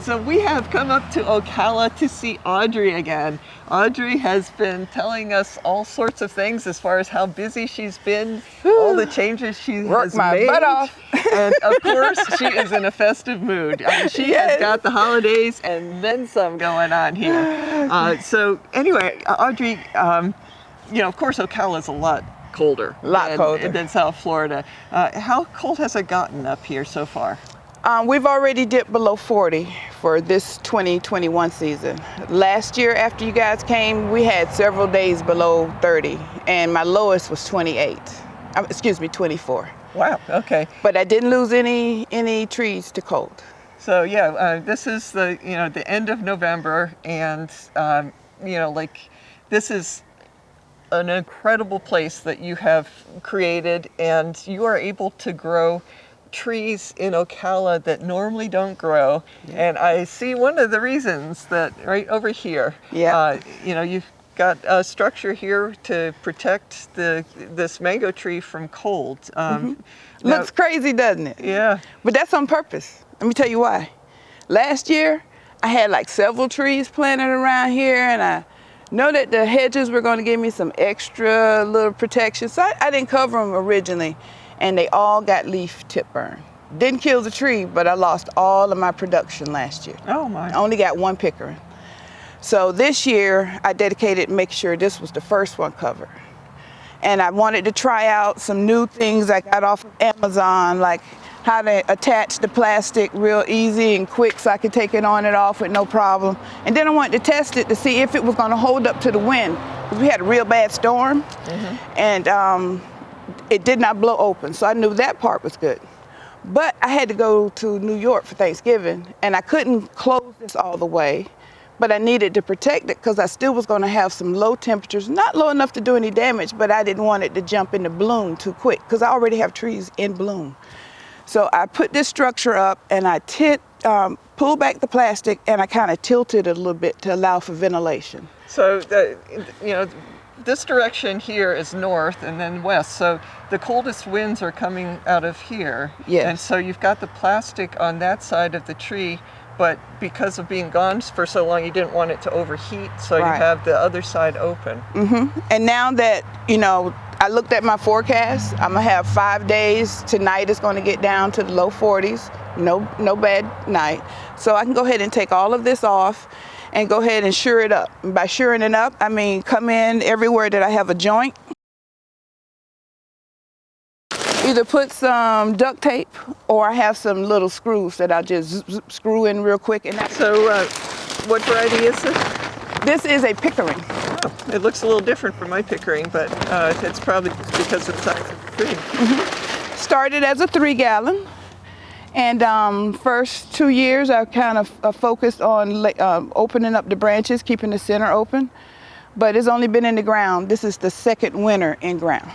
so we have come up to Ocala to see Audrey again. Audrey has been telling us all sorts of things as far as how busy she's been, all the changes she has made. Butt off. And of course, she is in a festive mood. I mean, she has got the holidays and then some going on here. So anyway, Audrey, of course, Ocala is a lot colder. Than South Florida. How cold has it gotten up here so far? We've already dipped below 40 for this 2021 season. Last year after you guys came, we had several days below 30, and my lowest was 24. Wow, okay. But I didn't lose any trees to cold. So this is the end of November, and this is an incredible place that you have created, and you are able to grow trees in Ocala that normally don't grow. And I see one of the reasons that right over here, you've got a structure here to protect this mango tree from cold. Looks crazy, doesn't it? Yeah. But that's on purpose. Let me tell you why. Last year, I had like several trees planted around here, and I know that the hedges were going to give me some extra little protection. So I didn't cover them originally, and they all got leaf tip burn. Didn't kill the tree, but I lost all of my production last year. Oh my. I only got one pickering. So this year, I dedicated to make sure this was the first one covered. And I wanted to try out some new things I got off of Amazon, like how to attach the plastic real easy and quick so I could take it on and off with no problem. And then I wanted to test it to see if it was going to hold up to the wind. We had a real bad storm, and it did not blow open, so I knew that part was good. But I had to go to New York for Thanksgiving, and I couldn't close this all the way, but I needed to protect it because I still was going to have some low temperatures, not low enough to do any damage, but I didn't want it to jump into bloom too quick because I already have trees in bloom. So I put this structure up, and I pulled back the plastic, and I kind of tilted it a little bit to allow for ventilation. So, this direction here is north and then west. So the coldest winds are coming out of here. Yes. And so you've got the plastic on that side of the tree, but because of being gone for so long, you didn't want it to overheat, so you have the other side open. And now that, I looked at my forecast, I'm gonna have 5 days. Tonight it's gonna get down to the low 40s, no bad night. So I can go ahead and take all of this off and go ahead and sure it up. And by suring it up, I mean come in everywhere that I have a joint. Either put some duct tape, or I have some little screws that I'll just screw in real quick. And So what variety is this? This is a pickering. Oh, it looks a little different from my pickering, but it's probably because of the size of the tree. Started as a 3-gallon. And first 2 years, I kind of focused on opening up the branches, keeping the center open. But it's only been in the ground. This is the second winter in ground.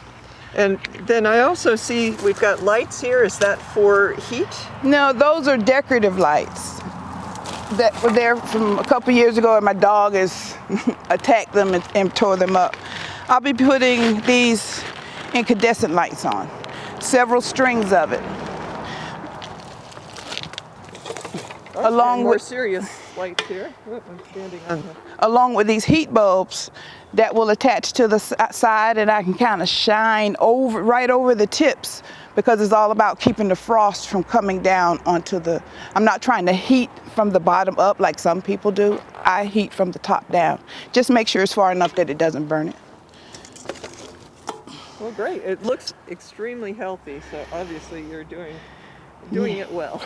And then I also see we've got lights here. Is that for heat? No, those are decorative lights that were there from a couple years ago, and my dog has attacked them and tore them up. I'll be putting these incandescent lights on, several strings of it. Along more with serious lights here. Oh, I'm standing on along with these heat bulbs that will attach to the side, and I can kind of shine right over the tips, because it's all about keeping the frost from coming down onto I'm not trying to heat from the bottom up like some people do. I heat from the top down. Just make sure it's far enough that it doesn't burn it. Well, great. It looks extremely healthy, so obviously you're doing it well.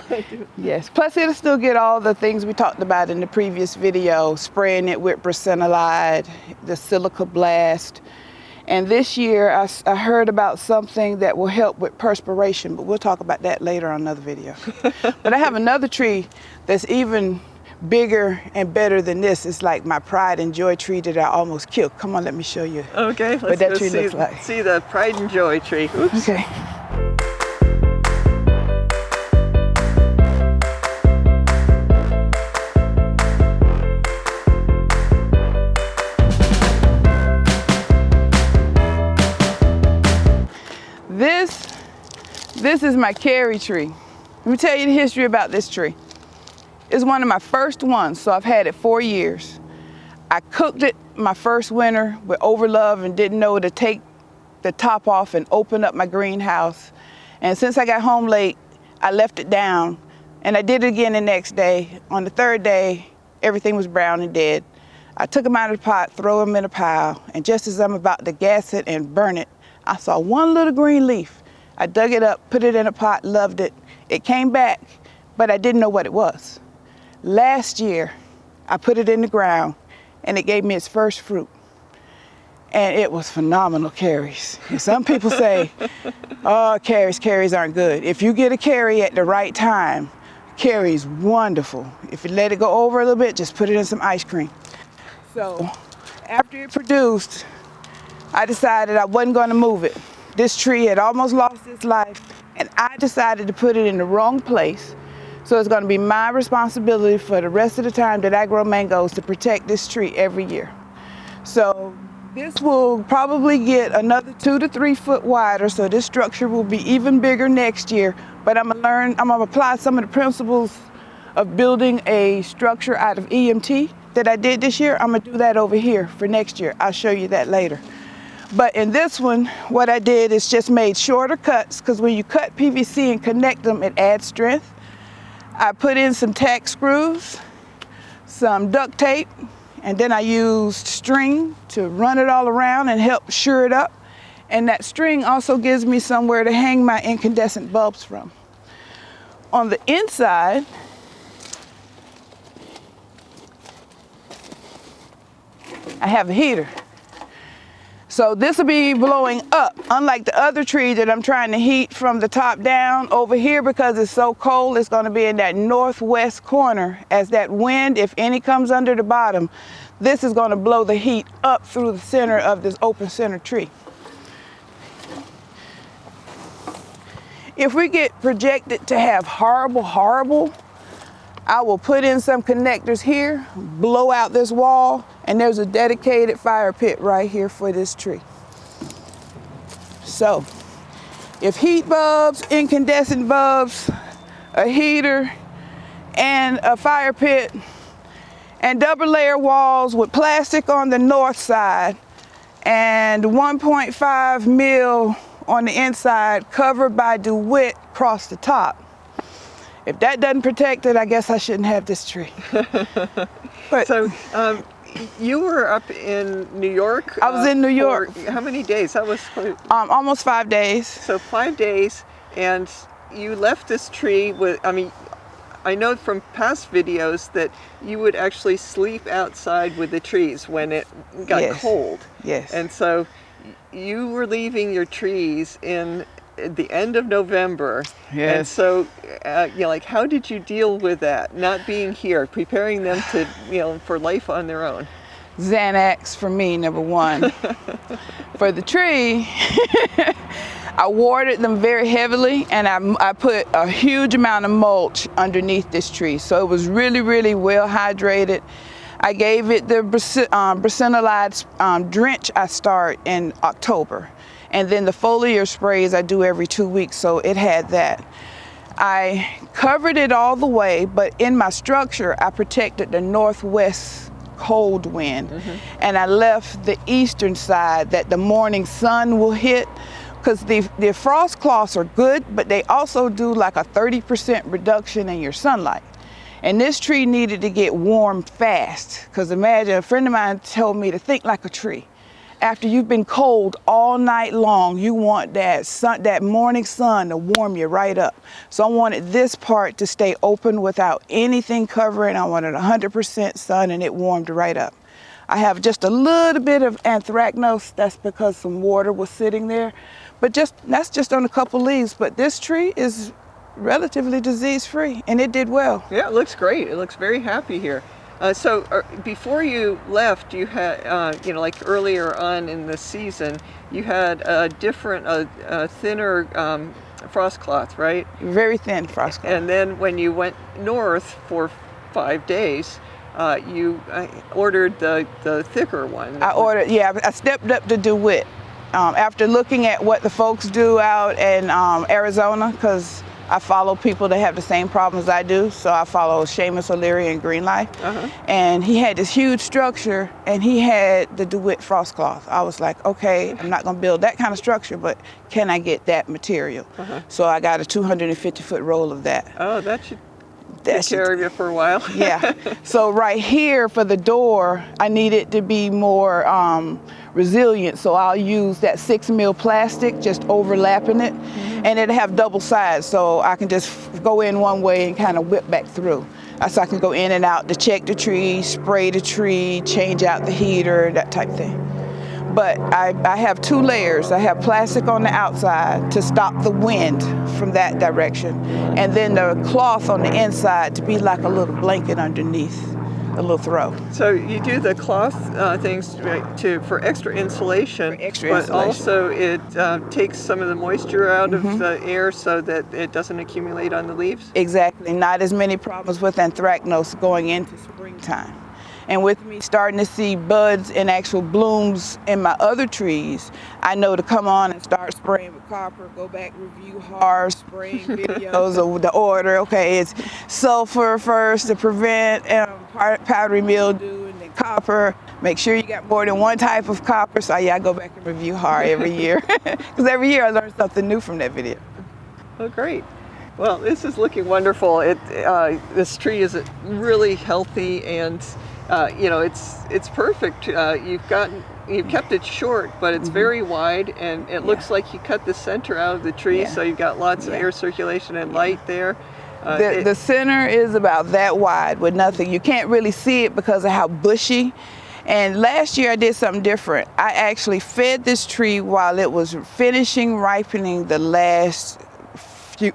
Yes, plus it'll still get all the things we talked about in the previous video, spraying it with Persenilide, the silica blast. And this year I heard about something that will help with perspiration, but we'll talk about that later on another video. But I have another tree that's even bigger and better than this. It's like my pride and joy tree that I almost killed. Come on, let me show you Okay, what that tree looks like. See the pride and joy tree. Oops. Okay. This is my cherry tree. Let me tell you the history about this tree. It's one of my first ones, so I've had it 4 years. I cooked it my first winter with overlove and didn't know to take the top off and open up my greenhouse. And since I got home late, I left it down, and I did it again the next day. On the third day, everything was brown and dead. I took them out of the pot, throw them in a pile, and just as I'm about to gas it and burn it, I saw one little green leaf. I dug it up, put it in a pot, loved it. It came back, but I didn't know what it was. Last year, I put it in the ground, and it gave me its first fruit. And it was phenomenal carries. And some people say, oh, carries aren't good. If you get a carry at the right time, carry's wonderful. If you let it go over a little bit, just put it in some ice cream. So after it produced, I decided I wasn't going to move it. This tree had almost lost its life, and I decided to put it in the wrong place. So it's going to be my responsibility for the rest of the time that I grow mangoes to protect this tree every year. So this will probably get another 2 to 3 foot wider, so this structure will be even bigger next year. But I'm gonna apply some of the principles of building a structure out of EMT that I did this year. I'm gonna do that over here for next year. I'll show you that later. But in this one, what I did is just made shorter cuts, because when you cut PVC and connect them, it adds strength. I put in some tack screws, some duct tape, and then I used string to run it all around and help sure it up. And that string also gives me somewhere to hang my incandescent bulbs from. On the inside, I have a heater. So this will be blowing up, unlike the other tree that I'm trying to heat from the top down. Over here, because it's so cold, it's going to be in that northwest corner. As that wind, if any, comes under the bottom, this is going to blow the heat up through the center of this open center tree. If we get projected to have horrible, I will put in some connectors here, blow out this wall, and there's a dedicated fire pit right here for this tree. So, if heat bulbs, incandescent bulbs, a heater, and a fire pit, and double layer walls with plastic on the north side, and 1.5 mil on the inside, covered by DeWitt across the top. If that doesn't protect it, I guess I shouldn't have this tree. But so you were up in New York? I was in New York. How many days? That was almost 5 days. So 5 days, and you left this tree with, I know from past videos that you would actually sleep outside with the trees when it got cold. Yes. And so you were leaving your trees in the end of November. Yes. And so, how did you deal with that? Not being here, preparing them to, for life on their own. Xanax for me, number one. For the tree, I watered them very heavily, and I put a huge amount of mulch underneath this tree. So it was really, really well hydrated. I gave it the Brasinolide drench I start in October. And then the foliar sprays I do every 2 weeks, so it had that. I covered it all the way, but in my structure, I protected the northwest cold wind. And I left the eastern side that the morning sun will hit, because the frost cloths are good, but they also do like a 30% reduction in your sunlight. And this tree needed to get warm fast, because imagine, a friend of mine told me to think like a tree. After you've been cold all night long, you want that morning sun to warm you right up. So I wanted this part to stay open without anything covering. I wanted 100% sun, and it warmed right up. I have just a little bit of anthracnose. That's because some water was sitting there. But that's just on a couple leaves. But this tree is relatively disease-free, and it did well. Yeah, it looks great. It looks very happy here. So before you left, you had, like earlier on in the season, you had a different, thinner frost cloth, right? Very thin frost cloth. And then when you went north for 5 days, you ordered the thicker one. I stepped up to DeWitt. After looking at what the folks do out in Arizona, because I follow people that have the same problems I do. So I follow Seamus O'Leary and Green Life. And he had this huge structure and he had the DeWitt frost cloth. I was like, okay, I'm not gonna build that kind of structure, but can I get that material? So I got a 250-foot roll of that. Oh, that should take care of you for a while. Yeah. So right here for the door, I need it to be more resilient. So I'll use that 6 mil plastic, just overlapping it, and it'll have double sides. So I can just go in one way and kind of whip back through. So I can go in and out to check the tree, spray the tree, change out the heater, that type thing. But I have 2 layers. I have plastic on the outside to stop the wind from that direction, and then the cloth on the inside to be like a little blanket underneath, a little throw. So you do the cloth things for extra insulation, but also it takes some of the moisture out of the air so that it doesn't accumulate on the leaves? Exactly. Not as many problems with anthracnose going into springtime. And with me starting to see buds and actual blooms in my other trees, I know to come on and start spraying with copper, go back, review HAR spraying videos of the order. Okay, it's sulfur first to prevent powdery mildew, and then copper. Make sure you got more than one type of copper. So yeah, I go back and review HAR every year. Because every year I learn something new from that video. Oh, great. Well, this is looking wonderful. This tree is really healthy, and it's perfect. You've kept it short, but it's very wide, and it looks like you cut the center out of the tree, so you've got lots of air circulation and light there. The center is about that wide with nothing. You can't really see it because of how bushy. And last year I did something different. I actually fed this tree while it was finishing ripening the last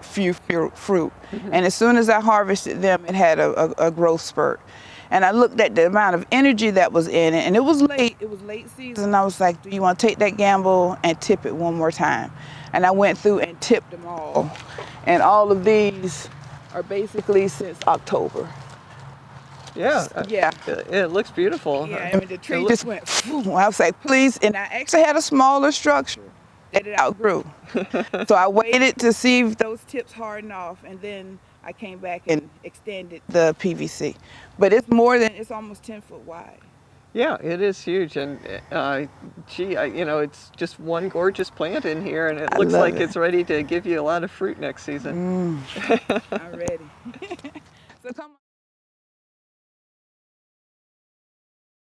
few fruit. And as soon as I harvested them, it had a growth spurt. And I looked at the amount of energy that was in it, and it was late season. I was like, do you want to take that gamble and tip it one more time? And I went through and tipped them all. And all of these are basically since October. Yeah. Yeah. It looks beautiful. Yeah, I mean, the tree just went, boom. I was like, please. And I actually had a smaller structure that it outgrew. So I waited to see if those tips hardened off, and then I came back and extended the PVC. But it's almost 10 foot wide. Yeah, it is huge, and it's just one gorgeous plant in here, and it looks like it's ready to give you a lot of fruit next season. I'm ready.